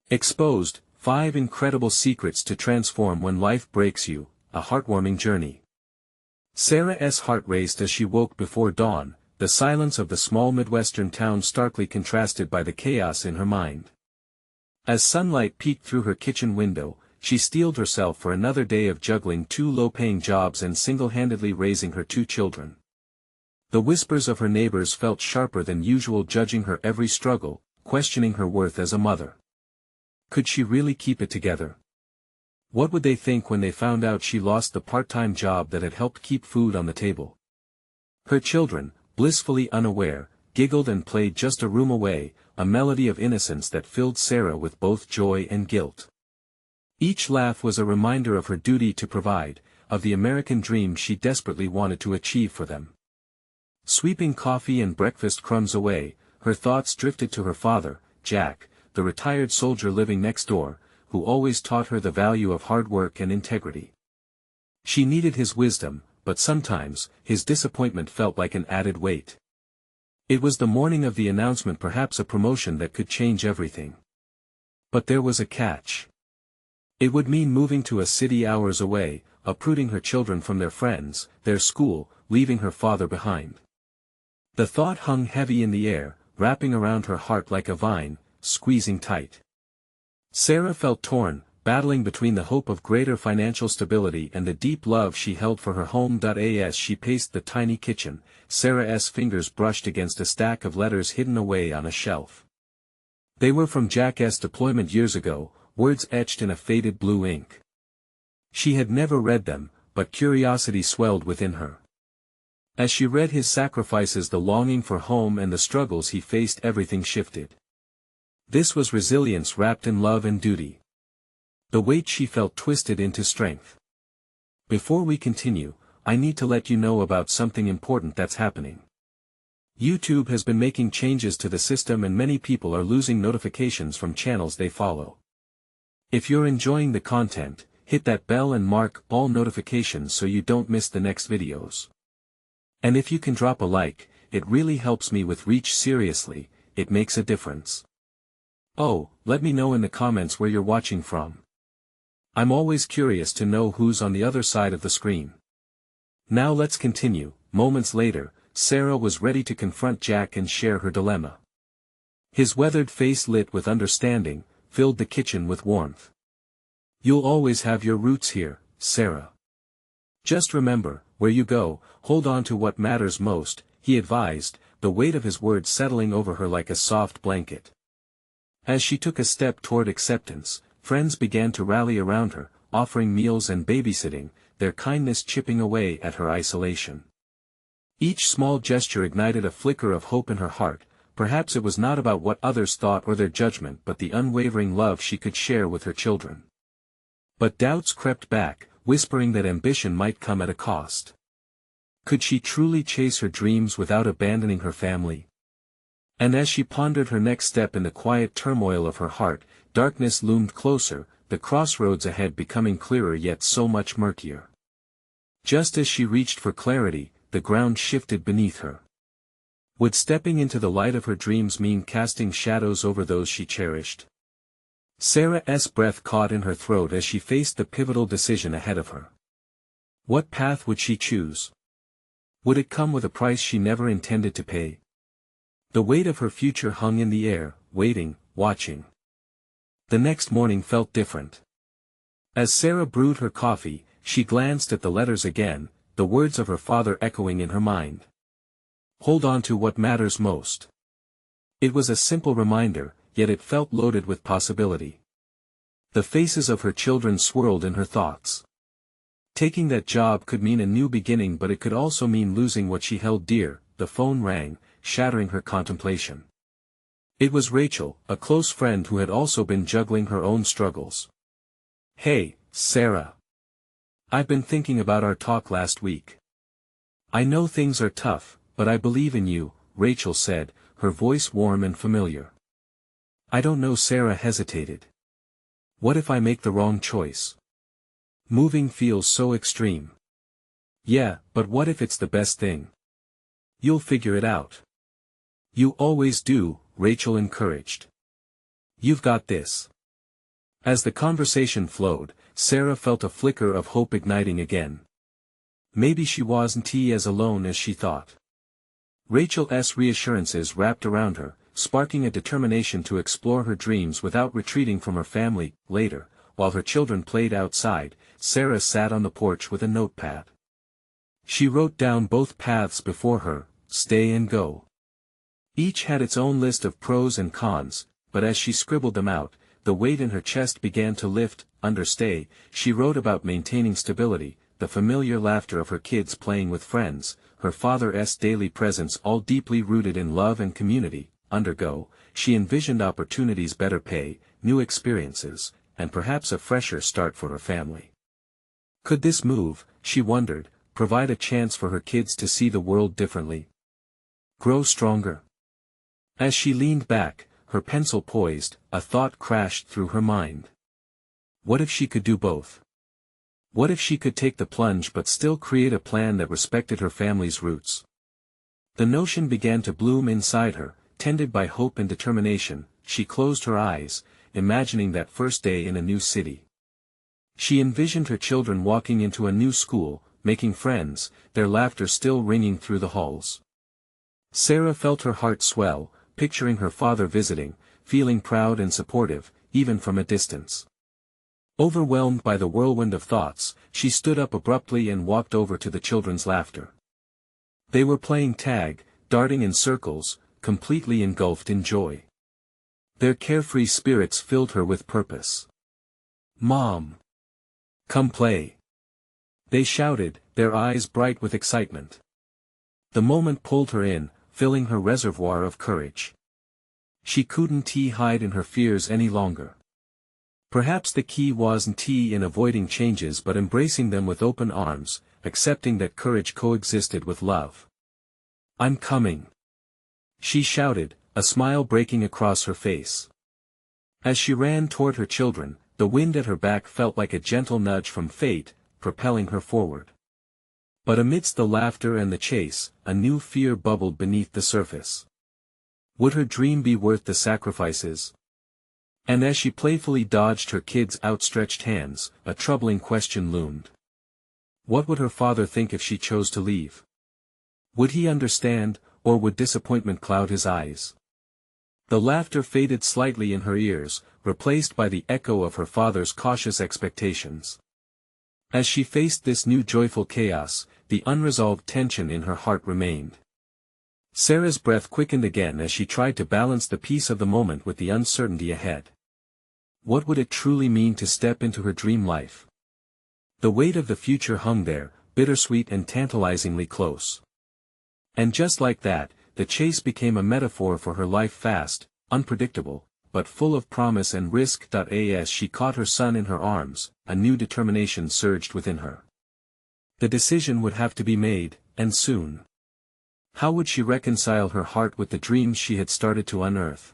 Exposed, 5 Incredible Secrets to Transform When Life Breaks You, a Heartwarming Journey. Sarah's heart raced as she woke before dawn, the silence of the small Midwestern town starkly contrasted by the chaos in her mind. As sunlight peeked through her kitchen window, she steeled herself for another day of juggling 2 low-paying jobs and single-handedly raising her 2 children. The whispers of her neighbors felt sharper than usual, judging her every struggle, questioning her worth as a mother. Could she really keep it together? What would they think when they found out she lost the part-time job that had helped keep food on the table? Her children, blissfully unaware, giggled and played just a room away, a melody of innocence that filled Sarah with both joy and guilt. Each laugh was a reminder of her duty to provide, of the American dream she desperately wanted to achieve for them. Sweeping coffee and breakfast crumbs away, her thoughts drifted to her father, Jack, the retired soldier living next door, who always taught her the value of hard work and integrity. She needed his wisdom, but sometimes, his disappointment felt like an added weight. It was the morning of the announcement, perhaps a promotion that could change everything. But there was a catch. It would mean moving to a city hours away, uprooting her children from their friends, their school, leaving her father behind. The thought hung heavy in the air, wrapping around her heart like a vine, squeezing tight. Sarah felt torn, battling between the hope of greater financial stability and the deep love she held for her home. As she paced the tiny kitchen, Sarah's fingers brushed against a stack of letters hidden away on a shelf. They were from Jack's deployment years ago, words etched in a faded blue ink. She had never read them, but curiosity swelled within her. As she read his sacrifices, the longing for home and the struggles he faced, everything shifted. This was resilience wrapped in love and duty. The weight she felt twisted into strength. Before we continue, I need to let you know about something important that's happening. YouTube has been making changes to the system and many people are losing notifications from channels they follow. If you're enjoying the content, hit that bell and mark all notifications so you don't miss the next videos. And if you can drop a like, it really helps me with reach. Seriously, it makes a difference. Oh, let me know in the comments where you're watching from. I'm always curious to know who's on the other side of the screen. Now let's continue. Moments later, Sarah was ready to confront Jack and share her dilemma. His weathered face, lit with understanding, filled the kitchen with warmth. You'll always have your roots here, Sarah. Just remember, where you go, hold on to what matters most, he advised, the weight of his words settling over her like a soft blanket. As she took a step toward acceptance, friends began to rally around her, offering meals and babysitting, their kindness chipping away at her isolation. Each small gesture ignited a flicker of hope in her heart. Perhaps it was not about what others thought or their judgment, but the unwavering love she could share with her children. But doubts crept back, whispering that ambition might come at a cost. Could she truly chase her dreams without abandoning her family? And as she pondered her next step in the quiet turmoil of her heart, darkness loomed closer, the crossroads ahead becoming clearer yet so much murkier. Just as she reached for clarity, the ground shifted beneath her. Would stepping into the light of her dreams mean casting shadows over those she cherished? Sarah's breath caught in her throat as she faced the pivotal decision ahead of her. What path would she choose? Would it come with a price she never intended to pay? The weight of her future hung in the air, waiting, watching. The next morning felt different. As Sarah brewed her coffee, she glanced at the letters again, the words of her father echoing in her mind. Hold on to what matters most. It was a simple reminder, yet it felt loaded with possibility. The faces of her children swirled in her thoughts. Taking that job could mean a new beginning, but it could also mean losing what she held dear. The phone rang, shattering her contemplation. It was Rachel, a close friend who had also been juggling her own struggles. Hey, Sarah. I've been thinking about our talk last week. I know things are tough, but I believe in you, Rachel said, her voice warm and familiar. I don't know. Sarah hesitated. What if I make the wrong choice? Moving feels so extreme. Yeah, but what if it's the best thing? You'll figure it out. You always do, Rachel encouraged. You've got this. As the conversation flowed, Sarah felt a flicker of hope igniting again. Maybe she wasn't as alone as she thought. Rachel's reassurances wrapped around her, sparking a determination to explore her dreams without retreating from her family. Later, while her children played outside, Sarah sat on the porch with a notepad. She wrote down both paths before her, stay and go. Each had its own list of pros and cons, but as she scribbled them out, the weight in her chest began to lift. Under stay, she wrote about maintaining stability, the familiar laughter of her kids playing with friends, her father's daily presence, all deeply rooted in love and community. Under go, she envisioned opportunities, better pay, new experiences, and perhaps a fresher start for her family. Could this move, she wondered, provide a chance for her kids to see the world differently? Grow stronger? As she leaned back, her pencil poised, a thought crashed through her mind. What if she could do both? What if she could take the plunge but still create a plan that respected her family's roots? The notion began to bloom inside her, tended by hope and determination. She closed her eyes, imagining that first day in a new city. She envisioned her children walking into a new school, making friends, their laughter still ringing through the halls. Sarah felt her heart swell, picturing her father visiting, feeling proud and supportive, even from a distance. Overwhelmed by the whirlwind of thoughts, she stood up abruptly and walked over to the children's laughter. They were playing tag, darting in circles, completely engulfed in joy. Their carefree spirits filled her with purpose. "Mom! Come play!" they shouted, their eyes bright with excitement. The moment pulled her in, filling her reservoir of courage. She couldn't hide in her fears any longer. Perhaps the key wasn't in avoiding changes but embracing them with open arms, accepting that courage coexisted with love. "I'm coming!" she shouted, a smile breaking across her face. As she ran toward her children, the wind at her back felt like a gentle nudge from fate, propelling her forward. But amidst the laughter and the chase, a new fear bubbled beneath the surface. Would her dream be worth the sacrifices? And as she playfully dodged her kids' outstretched hands, a troubling question loomed. What would her father think if she chose to leave? Would he understand, or would disappointment cloud his eyes? The laughter faded slightly in her ears, replaced by the echo of her father's cautious expectations. As she faced this new joyful chaos, the unresolved tension in her heart remained. Sarah's breath quickened again as she tried to balance the peace of the moment with the uncertainty ahead. What would it truly mean to step into her dream life? The weight of the future hung there, bittersweet and tantalizingly close. And just like that, the chase became a metaphor for her life, fast, unpredictable, but full of promise and risk. As she caught her son in her arms, a new determination surged within her. The decision would have to be made, and soon. How would she reconcile her heart with the dreams she had started to unearth?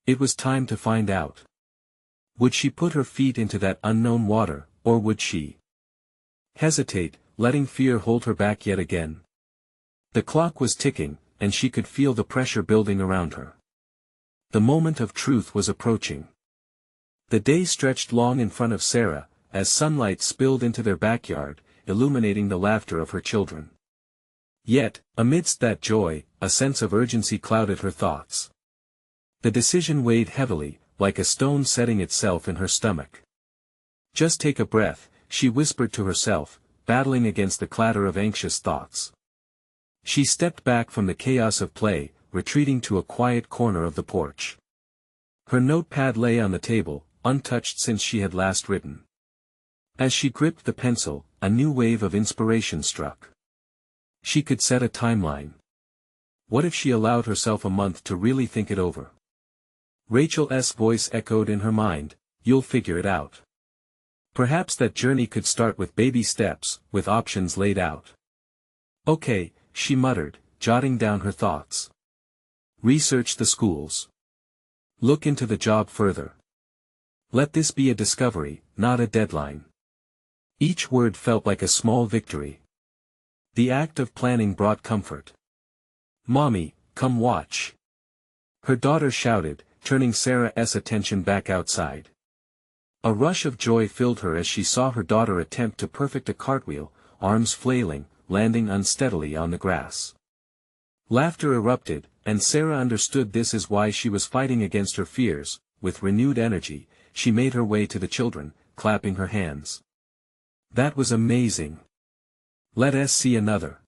It was time to find out. Would she put her feet into that unknown water, or would she hesitate, letting fear hold her back yet again? The clock was ticking, and she could feel the pressure building around her. The moment of truth was approaching. The day stretched long in front of Sarah, as sunlight spilled into their backyard, illuminating the laughter of her children. Yet, amidst that joy, a sense of urgency clouded her thoughts. The decision weighed heavily, like a stone setting itself in her stomach. Just take a breath, she whispered to herself, battling against the clatter of anxious thoughts. She stepped back from the chaos of play, retreating to a quiet corner of the porch. Her notepad lay on the table, untouched since she had last written. As she gripped the pencil, a new wave of inspiration struck. She could set a timeline. What if she allowed herself a month to really think it over? Rachel's voice echoed in her mind, "You'll figure it out." Perhaps that journey could start with baby steps, with options laid out. "Okay," she muttered, jotting down her thoughts. "Research the schools. Look into the job further. Let this be a discovery, not a deadline." Each word felt like a small victory. The act of planning brought comfort. "Mommy, come watch," her daughter shouted, turning Sarah's attention back outside. A rush of joy filled her as she saw her daughter attempt to perfect a cartwheel, arms flailing, landing unsteadily on the grass. Laughter erupted, and Sarah understood this is why she was fighting against her fears. With renewed energy, she made her way to the children, clapping her hands. "That was amazing. Let us see another."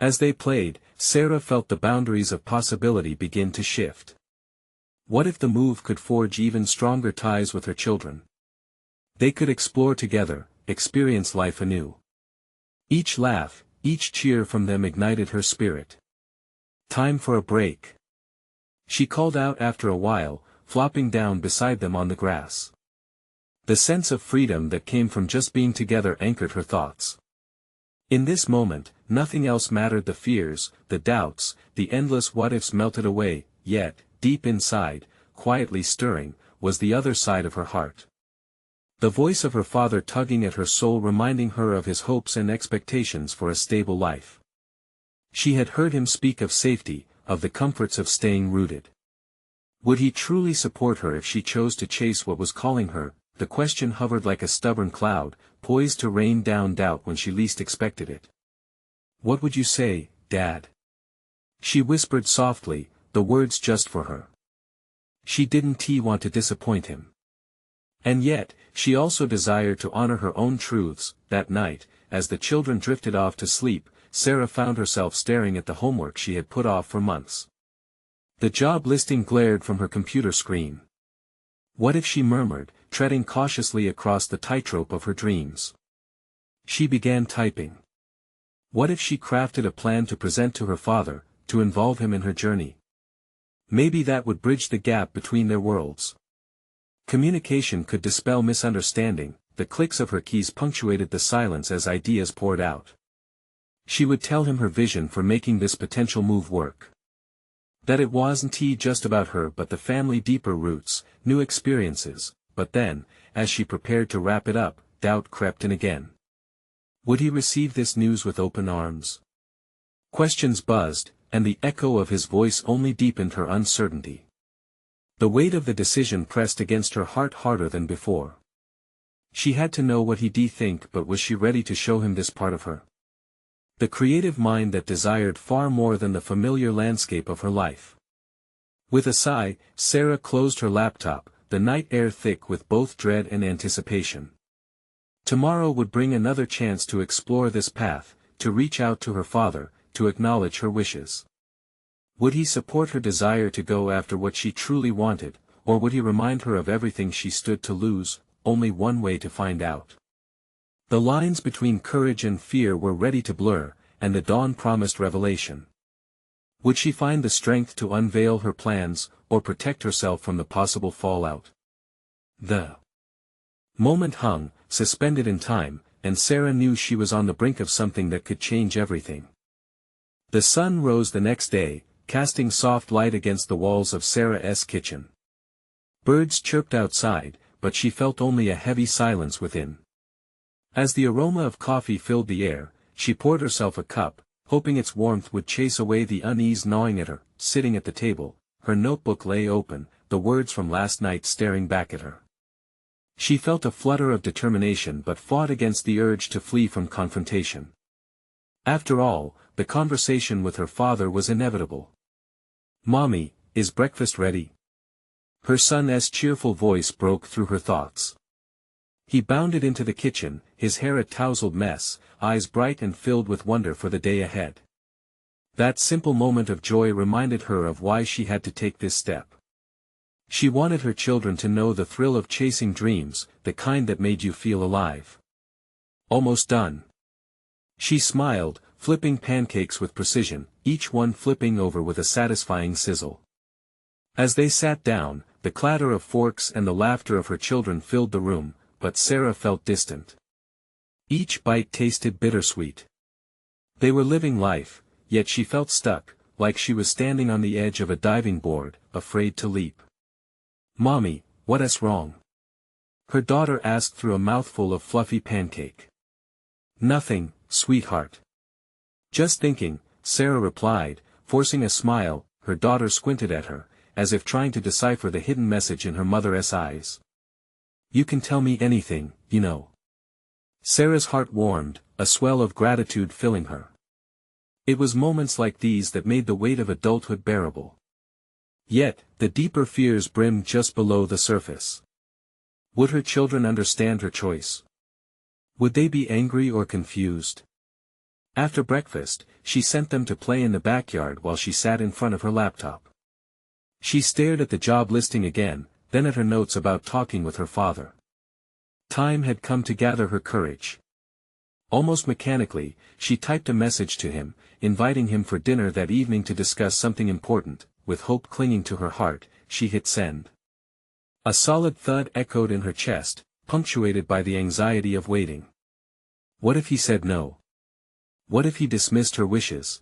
As they played, Sarah felt the boundaries of possibility begin to shift. What if the move could forge even stronger ties with her children? They could explore together, experience life anew. Each laugh, each cheer from them ignited her spirit. "Time for a break," she called out after a while, flopping down beside them on the grass. The sense of freedom that came from just being together anchored her thoughts. In this moment, nothing else mattered. The fears, the doubts, the endless what-ifs melted away, yet, deep inside, quietly stirring, was the other side of her heart. The voice of her father tugging at her soul, reminding her of his hopes and expectations for a stable life. She had heard him speak of safety, of the comforts of staying rooted. Would he truly support her if she chose to chase what was calling her? The question hovered like a stubborn cloud, poised to rain down doubt when she least expected it. "What would you say, Dad?" she whispered softly, the words just for her. She didn't want to disappoint him. And yet, she also desired to honor her own truths. That night, as the children drifted off to sleep, Sarah found herself staring at the homework she had put off for months. The job listing glared from her computer screen. What if she murmured, treading cautiously across the tightrope of her dreams? She began typing. What if she crafted a plan to present to her father, to involve him in her journey? Maybe that would bridge the gap between their worlds. Communication could dispel misunderstanding. The clicks of her keys punctuated the silence as ideas poured out. She would tell him her vision for making this potential move work. That it wasn't just about her but the family, deeper roots, new experiences. But then, as she prepared to wrap it up, doubt crept in again. Would he receive this news with open arms? Questions buzzed, and the echo of his voice only deepened her uncertainty. The weight of the decision pressed against her heart harder than before. She had to know what he'd think, but was she ready to show him this part of her? The creative mind that desired far more than the familiar landscape of her life. With a sigh, Sarah closed her laptop, the night air thick with both dread and anticipation. Tomorrow would bring another chance to explore this path, to reach out to her father, to acknowledge her wishes. Would he support her desire to go after what she truly wanted, or would he remind her of everything she stood to lose? Only one way to find out. The lines between courage and fear were ready to blur, and the dawn promised revelation. Would she find the strength to unveil her plans, or protect herself from the possible fallout? The moment hung, suspended in time, and Sarah knew she was on the brink of something that could change everything. The sun rose the next day, casting soft light against the walls of Sarah's kitchen. Birds chirped outside, but she felt only a heavy silence within. As the aroma of coffee filled the air, she poured herself a cup, hoping its warmth would chase away the unease gnawing at her. Sitting at the table, her notebook lay open, the words from last night staring back at her. She felt a flutter of determination but fought against the urge to flee from confrontation. After all, the conversation with her father was inevitable. "Mommy, is breakfast ready?" Her son's cheerful voice broke through her thoughts. He bounded into the kitchen, his hair a tousled mess, eyes bright and filled with wonder for the day ahead. That simple moment of joy reminded her of why she had to take this step. She wanted her children to know the thrill of chasing dreams, the kind that made you feel alive. Almost done. She smiled, flipping pancakes with precision, each one flipping over with a satisfying sizzle. As they sat down, the clatter of forks and the laughter of her children filled the room, but Sarah felt distant. Each bite tasted bittersweet. They were living life, yet she felt stuck, like she was standing on the edge of a diving board, afraid to leap. "Mommy, what's wrong?" her daughter asked through a mouthful of fluffy pancake. "Nothing, sweetheart. Just thinking," Sarah replied, forcing a smile. Her daughter squinted at her, as if trying to decipher the hidden message in her mother's eyes. You can tell me anything, you know. Sarah's heart warmed, a swell of gratitude filling her. It was moments like these that made the weight of adulthood bearable. Yet, the deeper fears brimmed just below the surface. Would her children understand her choice? Would they be angry or confused? After breakfast, she sent them to play in the backyard while she sat in front of her laptop. She stared at the job listing again, then at her notes about talking with her father. Time had come to gather her courage. Almost mechanically, she typed a message to him, inviting him for dinner that evening to discuss something important. With hope clinging to her heart, she hit send. A solid thud echoed in her chest, punctuated by the anxiety of waiting. What if he said no? What if he dismissed her wishes?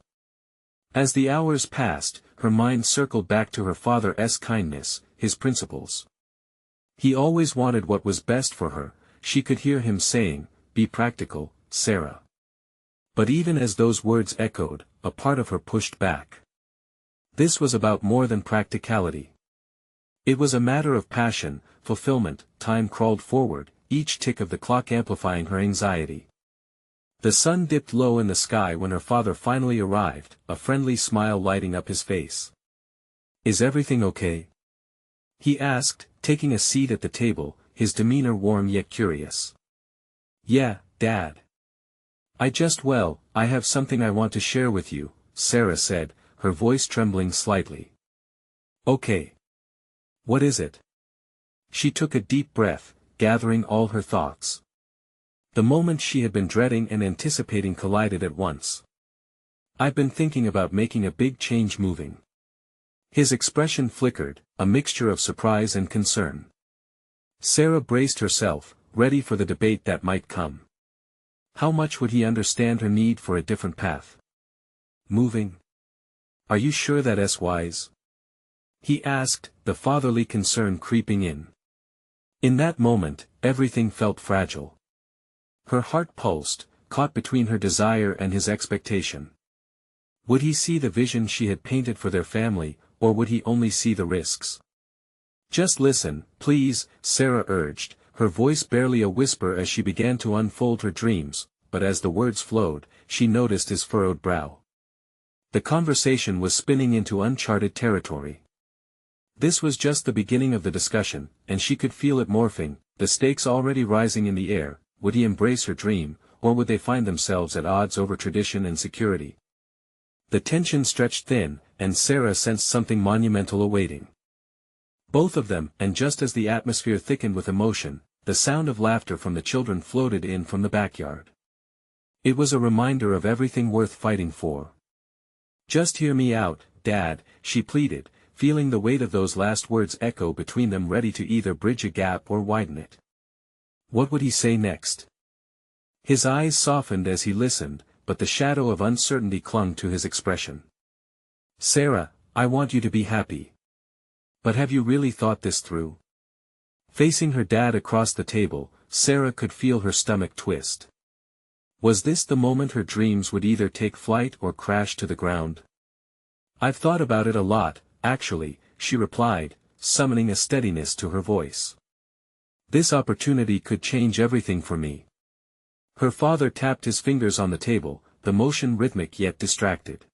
As the hours passed, her mind circled back to her father's kindness, his principles. He always wanted what was best for her, she could hear him saying, "Be practical, Sarah." But even as those words echoed, a part of her pushed back. This was about more than practicality. It was a matter of passion, fulfillment. Time crawled forward, each tick of the clock amplifying her anxiety. The sun dipped low in the sky when her father finally arrived, a friendly smile lighting up his face. "Is everything okay?" he asked, taking a seat at the table, his demeanor warm yet curious. "Yeah, Dad. I have something I want to share with you," Sarah said, her voice trembling slightly. "Okay. What is it?" She took a deep breath, gathering all her thoughts. The moment she had been dreading and anticipating collided at once. "I've been thinking about making a big change moving." His expression flickered, a mixture of surprise and concern. Sarah braced herself, ready for the debate that might come. How much would he understand her need for a different path? "Moving? Are you sure that's wise?" he asked, the fatherly concern creeping in. In that moment, everything felt fragile. Her heart pulsed, caught between her desire and his expectation. Would he see the vision she had painted for their family, or would he only see the risks? "Just listen, please," Sarah urged, her voice barely a whisper as she began to unfold her dreams, but as the words flowed, she noticed his furrowed brow. The conversation was spinning into uncharted territory. This was just the beginning of the discussion, and she could feel it morphing, the stakes already rising in the air. Would he embrace her dream, or would they find themselves at odds over tradition and security? The tension stretched thin, and Sarah sensed something monumental awaiting. Both of them, and just as the atmosphere thickened with emotion, the sound of laughter from the children floated in from the backyard. It was a reminder of everything worth fighting for. "Just hear me out, Dad," she pleaded, feeling the weight of those last words echo between them, ready to either bridge a gap or widen it. What would he say next? His eyes softened as he listened, but the shadow of uncertainty clung to his expression. "Sarah, I want you to be happy. But have you really thought this through?" Facing her dad across the table, Sarah could feel her stomach twist. Was this the moment her dreams would either take flight or crash to the ground? "I've thought about it a lot, actually," she replied, summoning a steadiness to her voice. "This opportunity could change everything for me." Her father tapped his fingers on the table, the motion rhythmic yet distracted.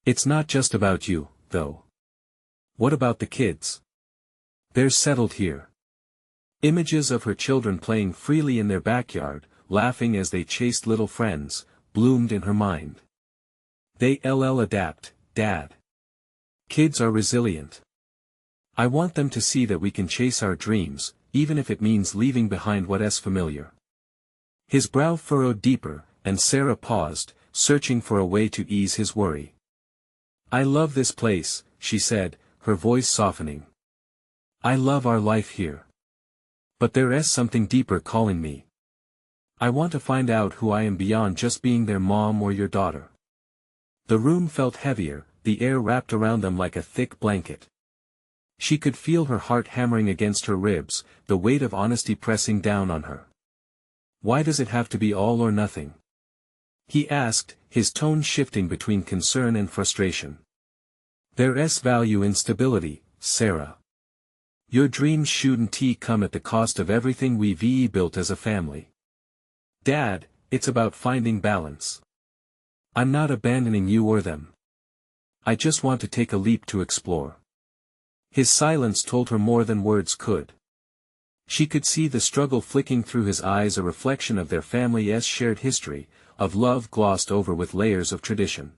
"It's not just about you, though. What about the kids? They're settled here." Images of her children playing freely in their backyard, laughing as they chased little friends, bloomed in her mind. "They'll adapt, Dad. Kids are resilient. I want them to see that we can chase our dreams, even if it means leaving behind what's familiar." His brow furrowed deeper, and Sarah paused, searching for a way to ease his worry. "I love this place," she said, her voice softening. "I love our life here. But there's something deeper calling me. I want to find out who I am beyond just being their mom or your daughter." The room felt heavier, the air wrapped around them like a thick blanket. She could feel her heart hammering against her ribs, the weight of honesty pressing down on her. "Why does it have to be all or nothing?" he asked, his tone shifting between concern and frustration. "There's value in stability, Sarah. Your dreams shouldn't come at the cost of everything we've built as a family. Dad, it's about finding balance. I'm not abandoning you or them. I just want to take a leap to explore. His silence told her more than words could. She could see the struggle flicking through his eyes, a reflection of their family's shared history, of love glossed over with layers of tradition.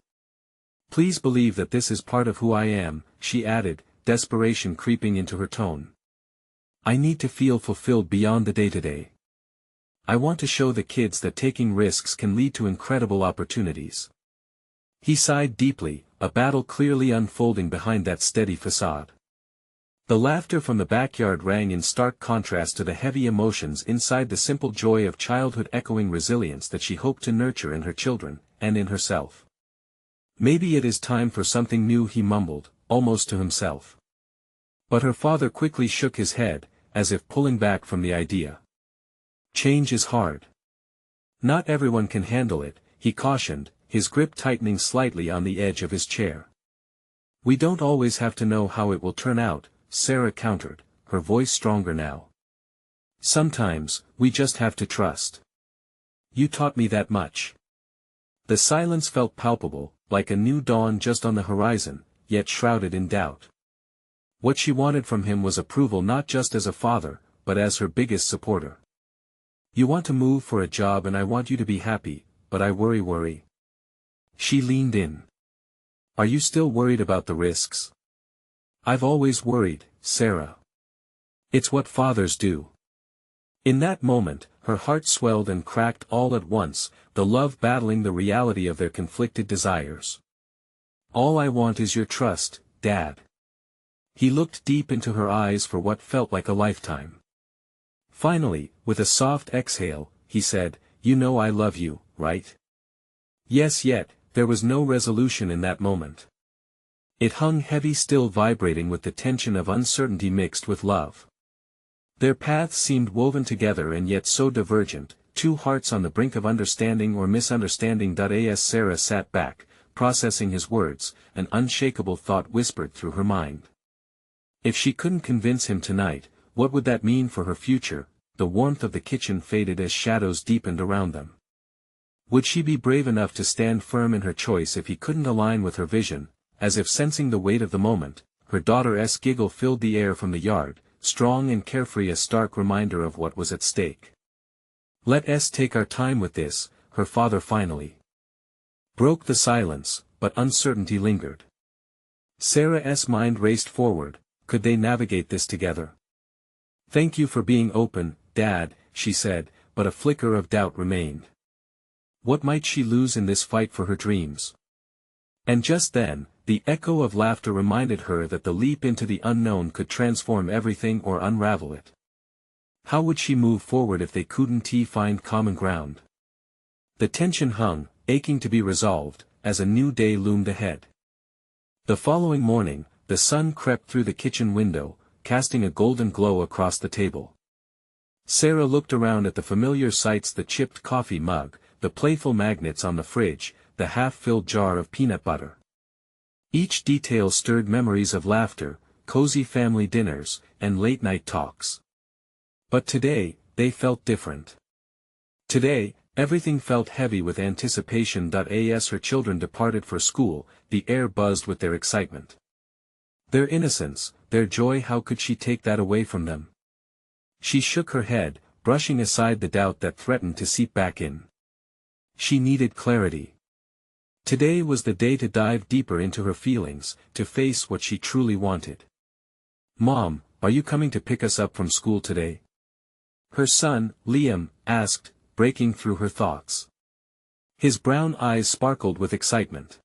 Please believe that this is part of who I am, she added, desperation creeping into her tone. I need to feel fulfilled beyond the day-to-day. I want to show the kids that taking risks can lead to incredible opportunities. He sighed deeply, a battle clearly unfolding behind that steady facade. The laughter from the backyard rang in stark contrast to the heavy emotions inside, the simple joy of childhood echoing resilience that she hoped to nurture in her children, and in herself. Maybe it is time for something new, he mumbled, almost to himself. But her father quickly shook his head, as if pulling back from the idea. Change is hard. Not everyone can handle it, he cautioned, his grip tightening slightly on the edge of his chair. We don't always have to know how it will turn out, Sarah countered, her voice stronger now. Sometimes, we just have to trust. You taught me that much. The silence felt palpable, like a new dawn just on the horizon, yet shrouded in doubt. What she wanted from him was approval, not just as a father, but as her biggest supporter. You want to move for a job and I want you to be happy, but I worry. She leaned in. Are you still worried about the risks? I've always worried, Sarah. It's what fathers do. In that moment, her heart swelled and cracked all at once, the love battling the reality of their conflicted desires. All I want is your trust, Dad. He looked deep into her eyes for what felt like a lifetime. Finally, with a soft exhale, he said, You know I love you, right? Yes, yet, there was no resolution in that moment. It hung heavy, still vibrating with the tension of uncertainty mixed with love. Their paths seemed woven together and yet so divergent, two hearts on the brink of understanding or misunderstanding. As Sarah sat back, processing his words, an unshakable thought whispered through her mind. If she couldn't convince him tonight, what would that mean for her future? The warmth of the kitchen faded as shadows deepened around them. Would she be brave enough to stand firm in her choice if he couldn't align with her vision? As if sensing the weight of the moment, her daughter's giggle filled the air from the yard, strong and carefree, a stark reminder of what was at stake. Let us take our time with this, her father finally broke the silence, but uncertainty lingered. Sarah's mind raced forward. Could they navigate this together? Thank you for being open, Dad, she said, but a flicker of doubt remained. What might she lose in this fight for her dreams? And just then, the echo of laughter reminded her that the leap into the unknown could transform everything or unravel it. How would she move forward if they couldn't find common ground? The tension hung, aching to be resolved, as a new day loomed ahead. The following morning, the sun crept through the kitchen window, casting a golden glow across the table. Sarah looked around at the familiar sights: the chipped coffee mug, the playful magnets on the fridge, the half-filled jar of peanut butter. Each detail stirred memories of laughter, cozy family dinners, and late-night talks. But today, they felt different. Today, everything felt heavy with anticipation. As her children departed for school, the air buzzed with their excitement. Their innocence, their joy, how could she take that away from them? She shook her head, brushing aside the doubt that threatened to seep back in. She needed clarity. Today was the day to dive deeper into her feelings, to face what she truly wanted. Mom, are you coming to pick us up from school today? Her son, Liam, asked, breaking through her thoughts. His brown eyes sparkled with excitement.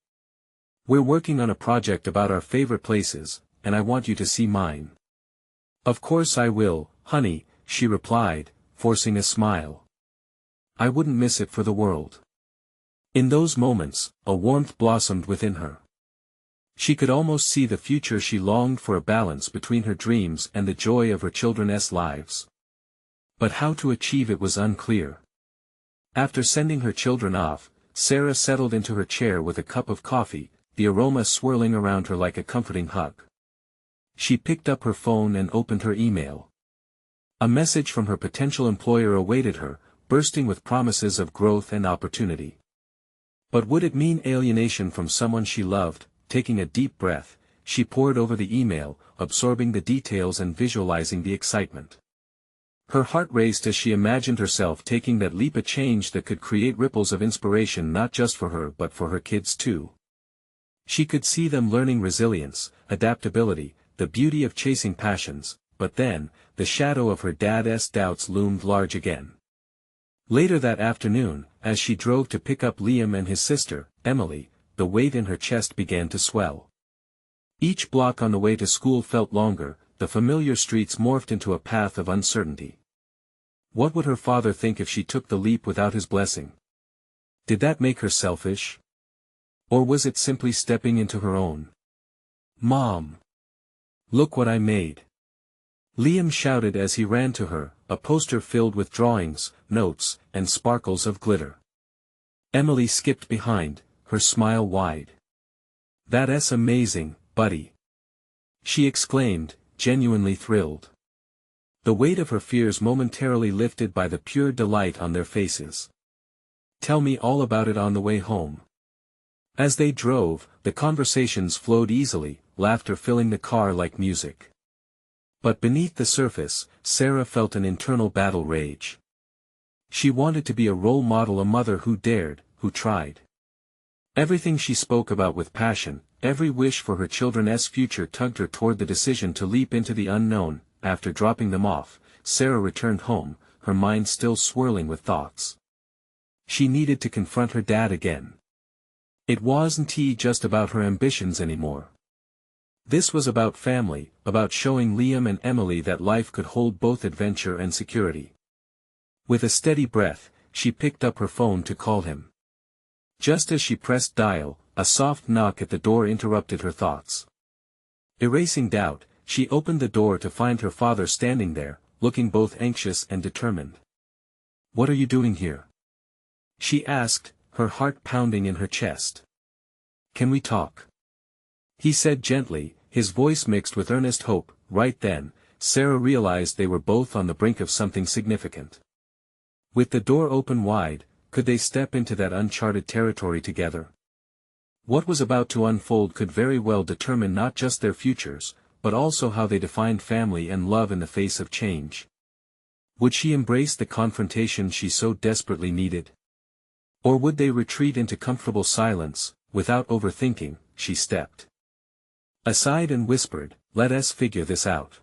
We're working on a project about our favorite places, and I want you to see mine. Of course I will, honey, she replied, forcing a smile. I wouldn't miss it for the world. In those moments, a warmth blossomed within her. She could almost see the future. She longed for a balance between her dreams and the joy of her children's lives. But how to achieve it was unclear. After sending her children off, Sarah settled into her chair with a cup of coffee, the aroma swirling around her like a comforting hug. She picked up her phone and opened her email. A message from her potential employer awaited her, bursting with promises of growth and opportunity. But would it mean alienation from someone she loved? Taking a deep breath, she pored over the email, absorbing the details and visualizing the excitement. Her heart raced as she imagined herself taking that leap of change that could create ripples of inspiration not just for her but for her kids too. She could see them learning resilience, adaptability, the beauty of chasing passions, but then, the shadow of her dad's doubts loomed large again. Later that afternoon, as she drove to pick up Liam and his sister, Emily, the weight in her chest began to swell. Each block on the way to school felt longer, the familiar streets morphed into a path of uncertainty. What would her father think if she took the leap without his blessing? Did that make her selfish? Or was it simply stepping into her own? "Mom! Look what I made!" Liam shouted as he ran to her, a poster filled with drawings, notes, and sparkles of glitter. Emily skipped behind, her smile wide. "That's amazing, buddy!" she exclaimed, genuinely thrilled. The weight of her fears momentarily lifted by the pure delight on their faces. "Tell me all about it on the way home." As they drove, the conversations flowed easily, laughter filling the car like music. But beneath the surface, Sarah felt an internal battle rage. She wanted to be a role model, a mother who dared, who tried. Everything she spoke about with passion, every wish for her children's future tugged her toward the decision to leap into the unknown. After dropping them off, Sarah returned home, her mind still swirling with thoughts. She needed to confront her dad again. It wasn't just about her ambitions anymore. This was about family, about showing Liam and Emily that life could hold both adventure and security. With a steady breath, she picked up her phone to call him. Just as she pressed dial, a soft knock at the door interrupted her thoughts. Erasing doubt, she opened the door to find her father standing there, looking both anxious and determined. "What are you doing here?" she asked, her heart pounding in her chest. "Can we talk?" he said gently, his voice mixed with earnest hope. Right then, Sarah realized they were both on the brink of something significant. With the door open wide, could they step into that uncharted territory together? What was about to unfold could very well determine not just their futures, but also how they defined family and love in the face of change. Would she embrace the confrontation she so desperately needed? Or would they retreat into comfortable silence? Without overthinking, she stepped aside and whispered, "Let us figure this out."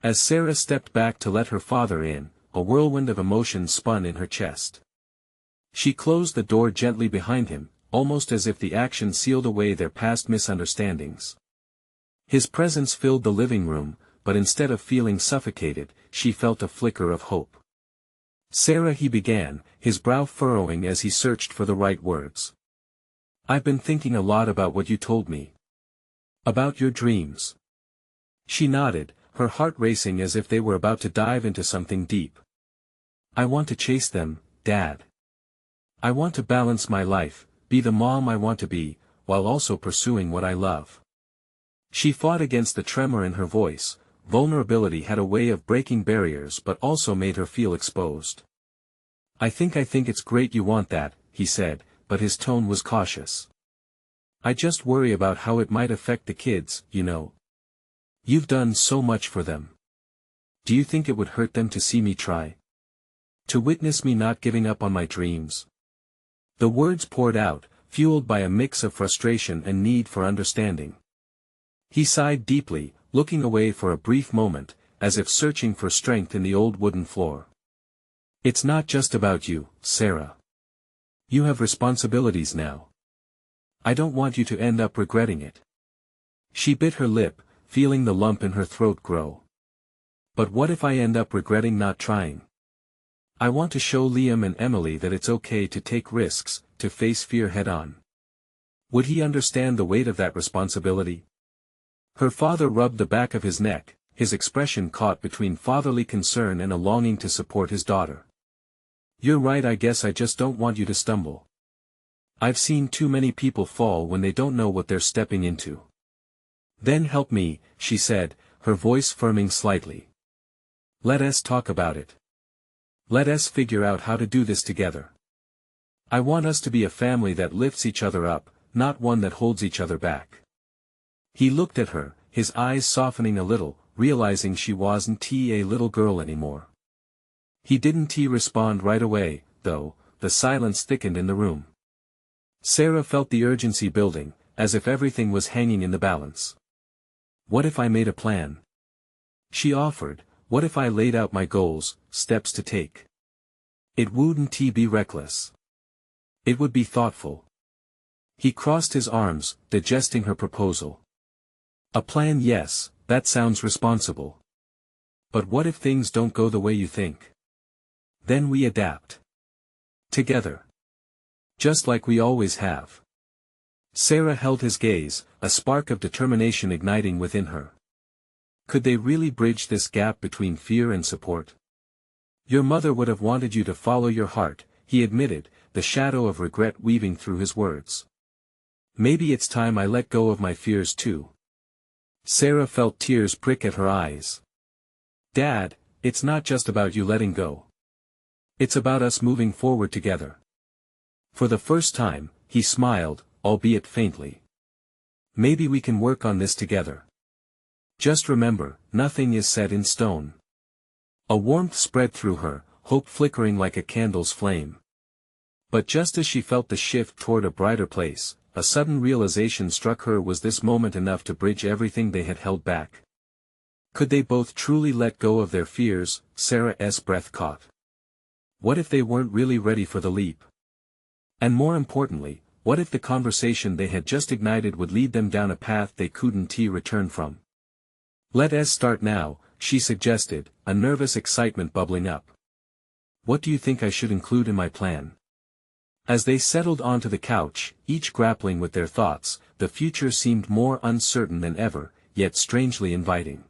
As Sarah stepped back to let her father in, a whirlwind of emotions spun in her chest. She closed the door gently behind him, almost as if the action sealed away their past misunderstandings. His presence filled the living room, but instead of feeling suffocated, she felt a flicker of hope. "Sarah," he began, his brow furrowing as he searched for the right words. "I've been thinking a lot about what you told me. About your dreams." She nodded, her heart racing as if they were about to dive into something deep. "I want to chase them, Dad. I want to balance my life, be the mom I want to be, while also pursuing what I love." She fought against the tremor in her voice. Vulnerability had a way of breaking barriers but also made her feel exposed. I think it's great you want that," he said, but his tone was cautious. "I just worry about how it might affect the kids, you know. You've done so much for them. Do you think it would hurt them to see me try? To witness me not giving up on my dreams?" The words poured out, fueled by a mix of frustration and need for understanding. He sighed deeply, looking away for a brief moment, as if searching for strength in the old wooden floor. "It's not just about you, Sarah. You have responsibilities now. I don't want you to end up regretting it." She bit her lip, feeling the lump in her throat grow. "But what if I end up regretting not trying? I want to show Liam and Emily that it's okay to take risks, to face fear head-on. Would he understand the weight of that responsibility?" Her father rubbed the back of his neck, his expression caught between fatherly concern and a longing to support his daughter. "You're right, I guess I just don't want you to stumble. I've seen too many people fall when they don't know what they're stepping into." Then help me, she said, her voice firming slightly. Let us talk about it. Let us figure out how to do this together. I want us to be a family that lifts each other up, not one that holds each other back. He looked at her, his eyes softening a little, realizing she wasn't a little girl anymore. He didn't respond right away, though. The silence thickened in the room. Sarah felt the urgency building, as if everything was hanging in the balance. What if I made a plan? She offered. What if I laid out my goals, steps to take? It wouldn't be reckless. It would be thoughtful. He crossed his arms, digesting her proposal. A plan, yes, that sounds responsible. But what if things don't go the way you think? Then we adapt. Together. Just like we always have. Sarah held his gaze, a spark of determination igniting within her. Could they really bridge this gap between fear and support? Your mother would have wanted you to follow your heart, he admitted, the shadow of regret weaving through his words. Maybe it's time I let go of my fears too. Sarah felt tears prick at her eyes. Dad, it's not just about you letting go. It's about us moving forward together. For the first time, he smiled, albeit faintly. Maybe we can work on this together. Just remember, nothing is set in stone. A warmth spread through her, hope flickering like a candle's flame. But just as she felt the shift toward a brighter place, a sudden realization struck her. Was this moment enough to bridge everything they had held back? Could they both truly let go of their fears? Sarah's breath caught. What if they weren't really ready for the leap? And more importantly, what if the conversation they had just ignited would lead them down a path they couldn't return from? Let us start now, she suggested, a nervous excitement bubbling up. What do you think I should include in my plan? As they settled onto the couch, each grappling with their thoughts, the future seemed more uncertain than ever, yet strangely inviting.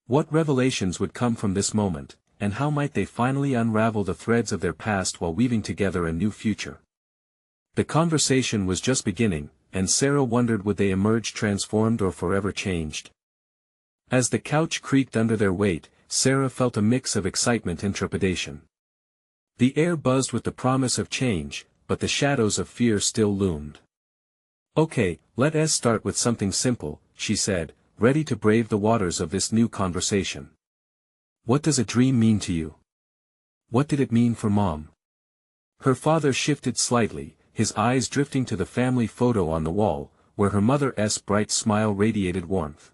What revelations would come from this moment, and how might they finally unravel the threads of their past while weaving together a new future? The conversation was just beginning, and Sarah wondered would they emerge transformed or forever changed. As the couch creaked under their weight, Sarah felt a mix of excitement and trepidation. The air buzzed with the promise of change, but the shadows of fear still loomed. Okay, let us start with something simple, she said, ready to brave the waters of this new conversation. What does a dream mean to you? What did it mean for Mom? Her father shifted slightly, his eyes drifting to the family photo on the wall, where her mother's bright smile radiated warmth.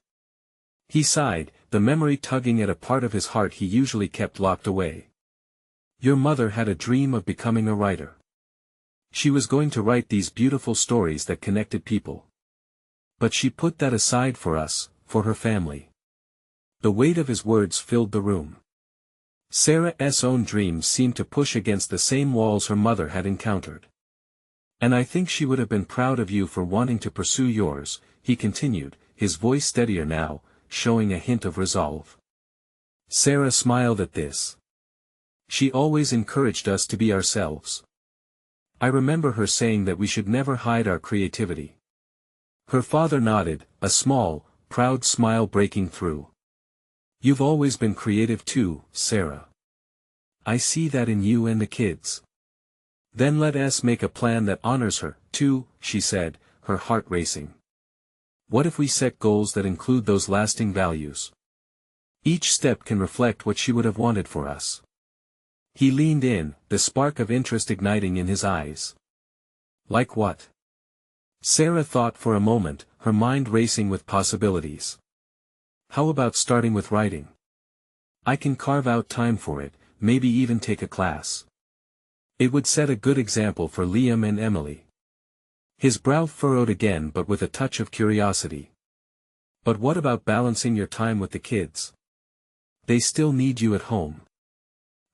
He sighed, the memory tugging at a part of his heart he usually kept locked away. Your mother had a dream of becoming a writer. She was going to write these beautiful stories that connected people. But she put that aside for us, for her family. The weight of his words filled the room. Sarah's own dreams seemed to push against the same walls her mother had encountered. And I think she would have been proud of you for wanting to pursue yours, he continued, his voice steadier now, showing a hint of resolve. Sarah smiled at this. She always encouraged us to be ourselves. I remember her saying that we should never hide our creativity. Her father nodded, a small, proud smile breaking through. You've always been creative too, Sarah. I see that in you and the kids. Then let us make a plan that honors her, too, she said, her heart racing. What if we set goals that include those lasting values? Each step can reflect what she would have wanted for us. He leaned in, the spark of interest igniting in his eyes. Like what? Sarah thought for a moment, her mind racing with possibilities. How about starting with writing? I can carve out time for it, maybe even take a class. It would set a good example for Liam and Emily. His brow furrowed again but with a touch of curiosity. But what about balancing your time with the kids? They still need you at home.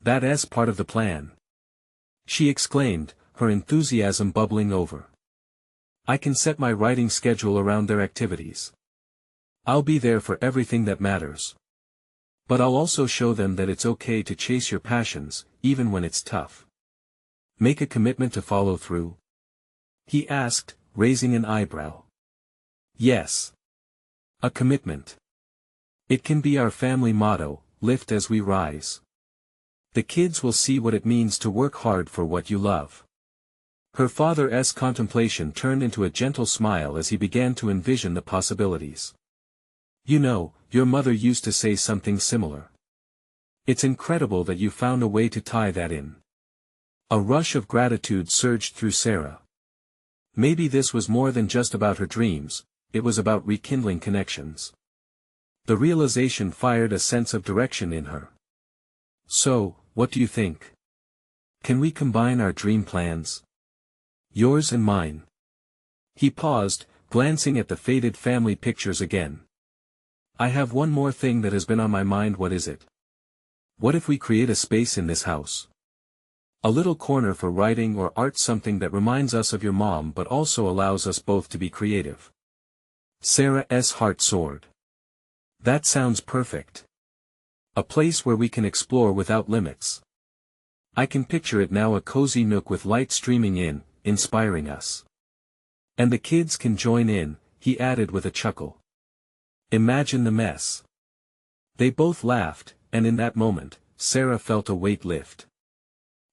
That's part of the plan. She exclaimed, her enthusiasm bubbling over. I can set my writing schedule around their activities. I'll be there for everything that matters. But I'll also show them that it's okay to chase your passions, even when it's tough. Make a commitment to follow through? He asked, raising an eyebrow. Yes. A commitment. It can be our family motto, lift as we rise. The kids will see what it means to work hard for what you love. Her father's contemplation turned into a gentle smile as he began to envision the possibilities. You know, your mother used to say something similar. It's incredible that you found a way to tie that in. A rush of gratitude surged through Sarah. Maybe this was more than just about her dreams, it was about rekindling connections. The realization fired a sense of direction in her. So, what do you think? Can we combine our dream plans? Yours and mine. He paused, glancing at the faded family pictures again. I have one more thing that has been on my mind. What is it? What if we create a space in this house? A little corner for writing or art, something that reminds us of your mom but also allows us both to be creative. Sarah's heart soared. That sounds perfect. A place where we can explore without limits. I can picture it now, a cozy nook with light streaming in, inspiring us. And the kids can join in, he added with a chuckle. Imagine the mess. They both laughed, and in that moment, Sarah felt a weight lift.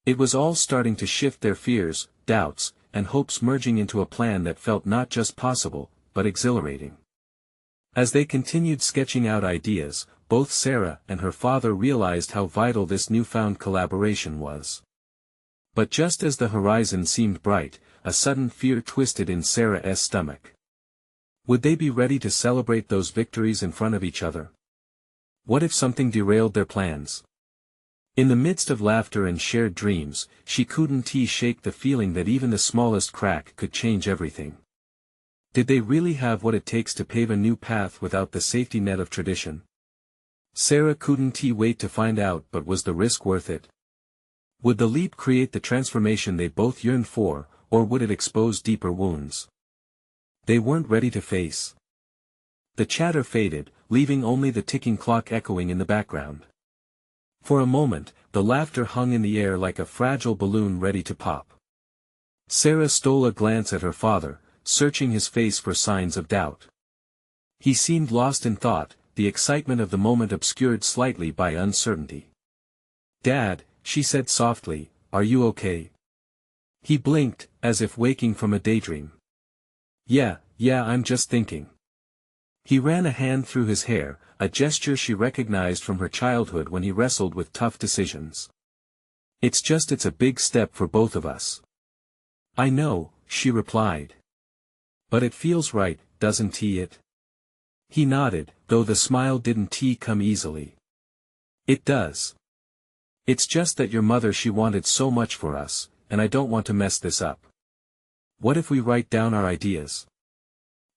It was all starting to shift, their fears, doubts, and hopes merging into a plan that felt not just possible, but exhilarating. As they continued sketching out ideas, both Sarah and her father realized how vital this newfound collaboration was. But just as the horizon seemed bright, a sudden fear twisted in Sarah's stomach. Would they be ready to celebrate those victories in front of each other? What if something derailed their plans? In the midst of laughter and shared dreams, she couldn't shake the feeling that even the smallest crack could change everything. Did they really have what it takes to pave a new path without the safety net of tradition? Sarah couldn't wait to find out, but was the risk worth it? Would the leap create the transformation they both yearned for, or would it expose deeper wounds they weren't ready to face? The chatter faded, leaving only the ticking clock echoing in the background. For a moment, the laughter hung in the air like a fragile balloon ready to pop. Sarah stole a glance at her father, searching his face for signs of doubt. He seemed lost in thought, the excitement of the moment obscured slightly by uncertainty. "Dad," she said softly, "are you okay?" He blinked, as if waking from a daydream. Yeah, I'm just thinking." He ran a hand through his hair, a gesture she recognized from her childhood when he wrestled with tough decisions. It's a big step for both of us." "I know," she replied. "But it feels right, doesn't it?" He nodded, though the smile didn't come easily. "It does. It's just that your mother, she wanted so much for us, and I don't want to mess this up. What if we write down our ideas?"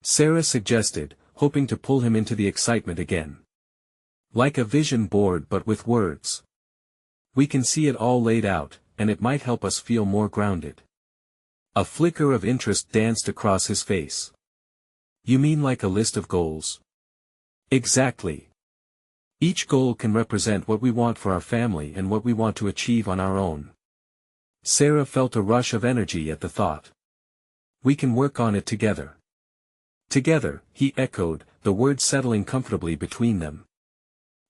Sarah suggested, hoping to pull him into the excitement again. "Like a vision board but with words. We can see it all laid out, and it might help us feel more grounded." A flicker of interest danced across his face. "You mean like a list of goals?" "Exactly. Each goal can represent what we want for our family and what we want to achieve on our own." Sarah felt a rush of energy at the thought. "We can work on it together." "Together," he echoed, the words settling comfortably between them.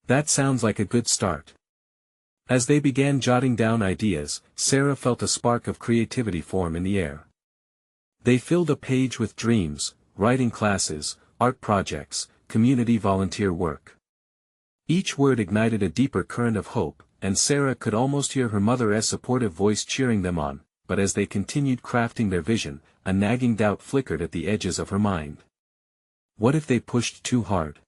"That sounds like a good start." As they began jotting down ideas, Sarah felt a spark of creativity form in the air. They filled a page with dreams, writing classes, art projects, community volunteer work. Each word ignited a deeper current of hope, and Sarah could almost hear her mother's supportive voice cheering them on, but as they continued crafting their vision, a nagging doubt flickered at the edges of her mind. What if they pushed too hard?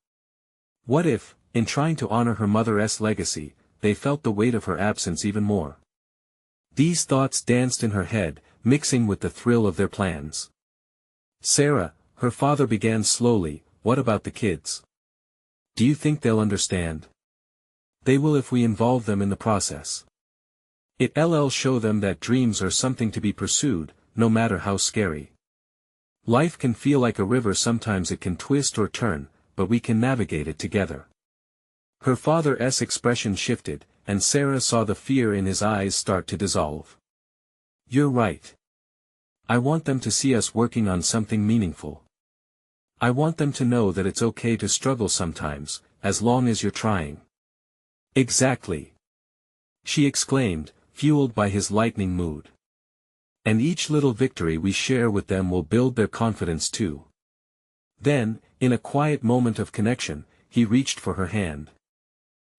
What if, in trying to honor her mother's legacy, they felt the weight of her absence even more? These thoughts danced in her head, mixing with the thrill of their plans. "Sarah," her father began slowly, "what about the kids? Do you think they'll understand?" "They will if we involve them in the process. It'll show them that dreams are something to be pursued, no matter how scary. Life can feel like a river, sometimes it can twist or turn, but we can navigate it together." Her father's expression shifted, and Sarah saw the fear in his eyes start to dissolve. "You're right. I want them to see us working on something meaningful. I want them to know that it's okay to struggle sometimes, as long as you're trying. Exactly. She exclaimed, fueled by his lightning mood. And each little victory we share with them will build their confidence too. Then, in a quiet moment of connection, he reached for her hand.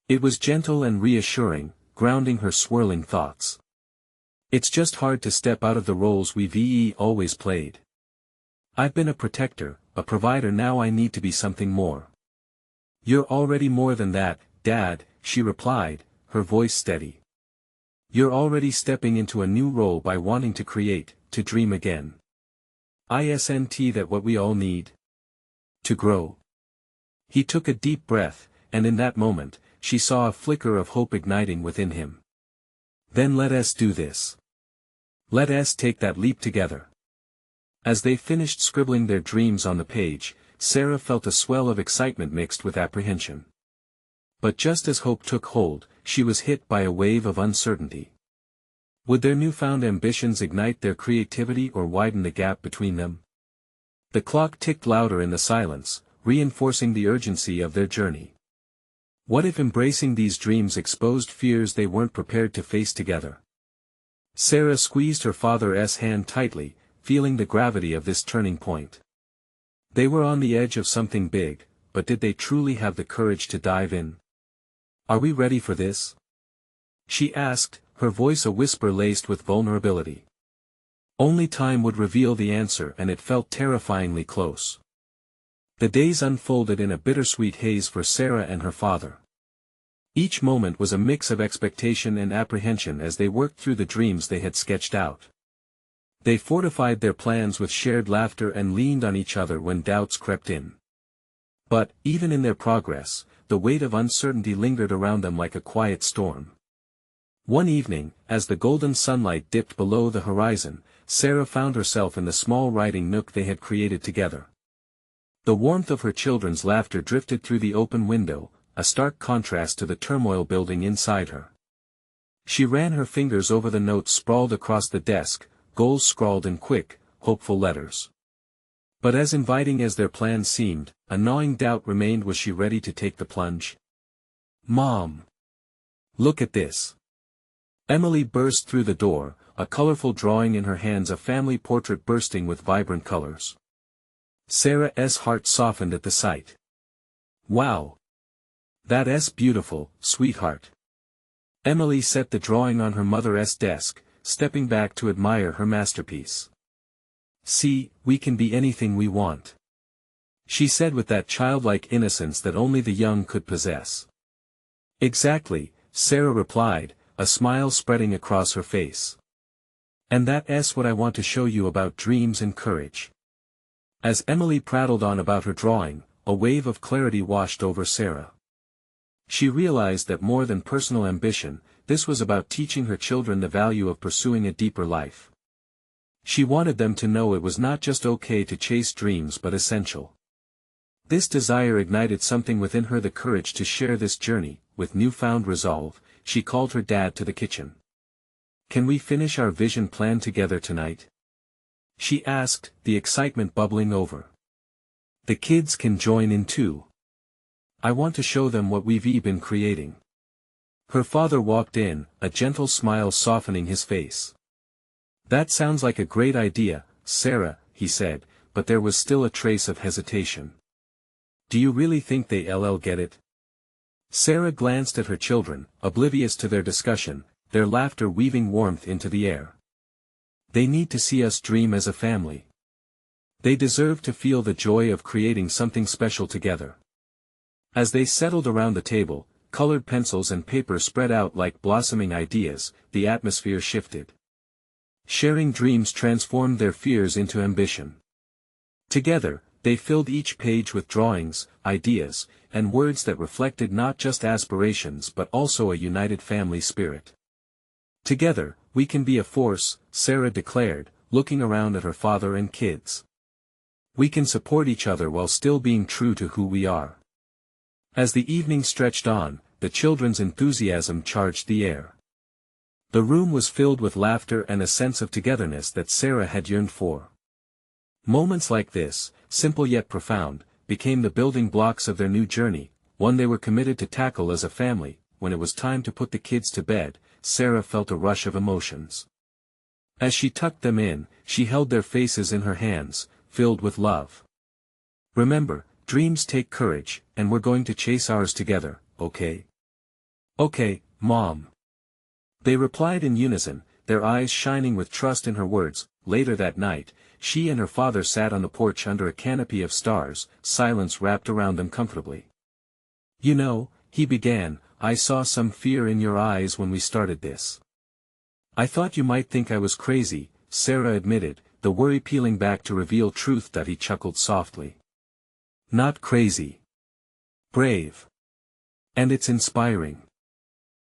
It was gentle and reassuring, grounding her swirling thoughts. It's just hard to step out of the roles we've always played. I've been a protector, a provider, now I need to be something more. You're already more than that, Dad, she replied, her voice steady. You're already stepping into a new role by wanting to create, to dream again. Isn't that what we all need? To grow. He took a deep breath, and in that moment, she saw a flicker of hope igniting within him. Then let us do this. Let us take that leap together. As they finished scribbling their dreams on the page, Sarah felt a swell of excitement mixed with apprehension. But just as hope took hold, she was hit by a wave of uncertainty. Would their newfound ambitions ignite their creativity or widen the gap between them? The clock ticked louder in the silence, reinforcing the urgency of their journey. What if embracing these dreams exposed fears they weren't prepared to face together? Sarah squeezed her father's hand tightly, feeling the gravity of this turning point. They were on the edge of something big, but did they truly have the courage to dive in? Are we ready for this? She asked, her voice a whisper laced with vulnerability. Only time would reveal the answer, and it felt terrifyingly close. The days unfolded in a bittersweet haze for Sarah and her father. Each moment was a mix of expectation and apprehension as they worked through the dreams they had sketched out. They fortified their plans with shared laughter and leaned on each other when doubts crept in. But, even in their progress, the weight of uncertainty lingered around them like a quiet storm. One evening, as the golden sunlight dipped below the horizon, Sarah found herself in the small writing nook they had created together. The warmth of her children's laughter drifted through the open window, a stark contrast to the turmoil building inside her. She ran her fingers over the notes sprawled across the desk, goals scrawled in quick, hopeful letters. But as inviting as their plan seemed, a gnawing doubt remained. Was she ready to take the plunge? Mom! Look at this! Emily burst through the door, a colorful drawing in her hands, a family portrait bursting with vibrant colors. Sarah's heart softened at the sight. Wow! That's beautiful, sweetheart. Emily set the drawing on her mother's desk, stepping back to admire her masterpiece. See, we can be anything we want. She said with that childlike innocence that only the young could possess. Exactly, Sarah replied, a smile spreading across her face. And that's what I want to show you about dreams and courage. As Emily prattled on about her drawing, a wave of clarity washed over Sarah. She realized that more than personal ambition, this was about teaching her children the value of pursuing a deeper life. She wanted them to know it was not just okay to chase dreams but essential. This desire ignited something within her, the courage to share this journey. With newfound resolve, she called her dad to the kitchen. Can we finish our vision plan together tonight? She asked, the excitement bubbling over. The kids can join in too. I want to show them what we've been creating. Her father walked in, a gentle smile softening his face. That sounds like a great idea, Sarah, he said, but there was still a trace of hesitation. Do you really think they'll get it? Sarah glanced at her children, oblivious to their discussion, their laughter weaving warmth into the air. They need to see us dream as a family. They deserve to feel the joy of creating something special together. As they settled around the table, colored pencils and paper spread out like blossoming ideas, the atmosphere shifted. Sharing dreams transformed their fears into ambition. Together, they filled each page with drawings, ideas, and words that reflected not just aspirations but also a united family spirit. Together, we can be a force, Sarah declared, looking around at her father and kids. We can support each other while still being true to who we are. As the evening stretched on, the children's enthusiasm charged the air. The room was filled with laughter and a sense of togetherness that Sarah had yearned for. Moments like this, simple yet profound, became the building blocks of their new journey, one they were committed to tackle as a family. When it was time to put the kids to bed, Sarah felt a rush of emotions. As she tucked them in, she held their faces in her hands, filled with love. "Remember, dreams take courage, and we're going to chase ours together, okay?" "Okay, Mom." They replied in unison, their eyes shining with trust in her words. Later that night, she and her father sat on the porch under a canopy of stars, silence wrapped around them comfortably. "You know," he began, "I saw some fear in your eyes when we started this." "I thought you might think I was crazy," Sarah admitted, the worry peeling back to reveal truth. That he chuckled softly. "Not crazy. Brave. And it's inspiring."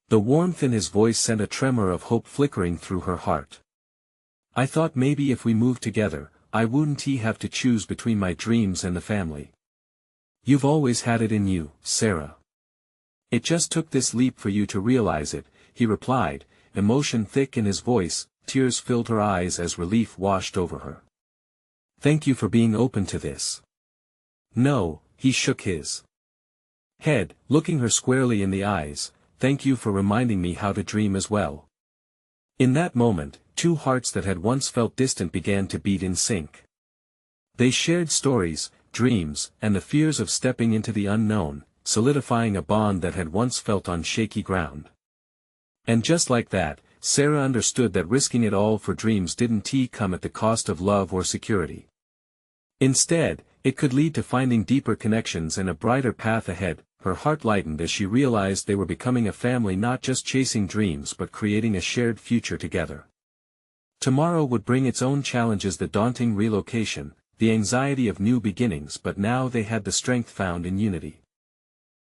The warmth in his voice sent a tremor of hope flickering through her heart. "I thought maybe if we moved together, I wouldn't have to choose between my dreams and the family." "You've always had it in you, Sarah. It just took this leap for you to realize it," he replied, emotion thick in his voice. Tears filled her eyes as relief washed over her. "Thank you for being open to this." "No," he shook his head, looking her squarely in the eyes, "thank you for reminding me how to dream as well." In that moment, two hearts that had once felt distant began to beat in sync. They shared stories, dreams, and the fears of stepping into the unknown, solidifying a bond that had once felt on shaky ground. And just like that, Sarah understood that risking it all for dreams didn't come at the cost of love or security. Instead, it could lead to finding deeper connections and a brighter path ahead. Her heart lightened as she realized they were becoming a family, not just chasing dreams but creating a shared future together. Tomorrow would bring its own challenges, the daunting relocation, the anxiety of new beginnings, but now they had the strength found in unity.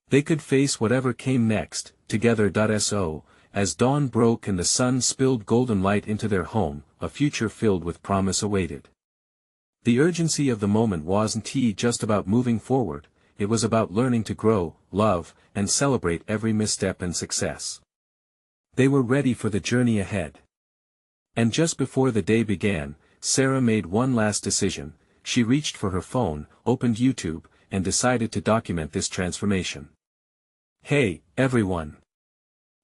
They could face whatever came next, together. As dawn broke and the sun spilled golden light into their home, a future filled with promise awaited. The urgency of the moment wasn't just about moving forward, it was about learning to grow, love, and celebrate every misstep and success. They were ready for the journey ahead. And just before the day began, Sarah made one last decision. She reached for her phone, opened YouTube, and decided to document this transformation. "Hey, everyone."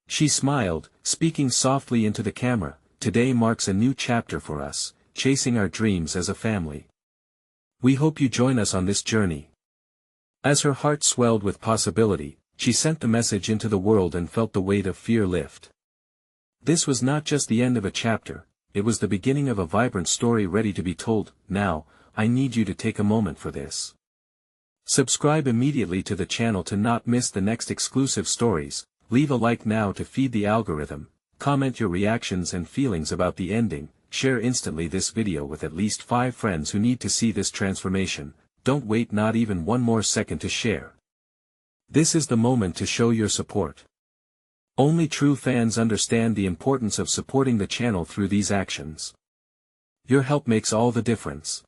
She smiled, speaking softly into the camera. "Today marks a new chapter for us, chasing our dreams as a family. We hope you join us on this journey." As her heart swelled with possibility, she sent the message into the world and felt the weight of fear lift. This was not just the end of a chapter, it was the beginning of a vibrant story ready to be told. Now, I need you to take a moment for this. Subscribe immediately to the channel to not miss the next exclusive stories. Leave a like now to feed the algorithm, comment your reactions and feelings about the ending, share instantly this video with at least 5 friends who need to see this transformation. Don't wait not even one more second to share. This is the moment to show your support. Only true fans understand the importance of supporting the channel through these actions. Your help makes all the difference.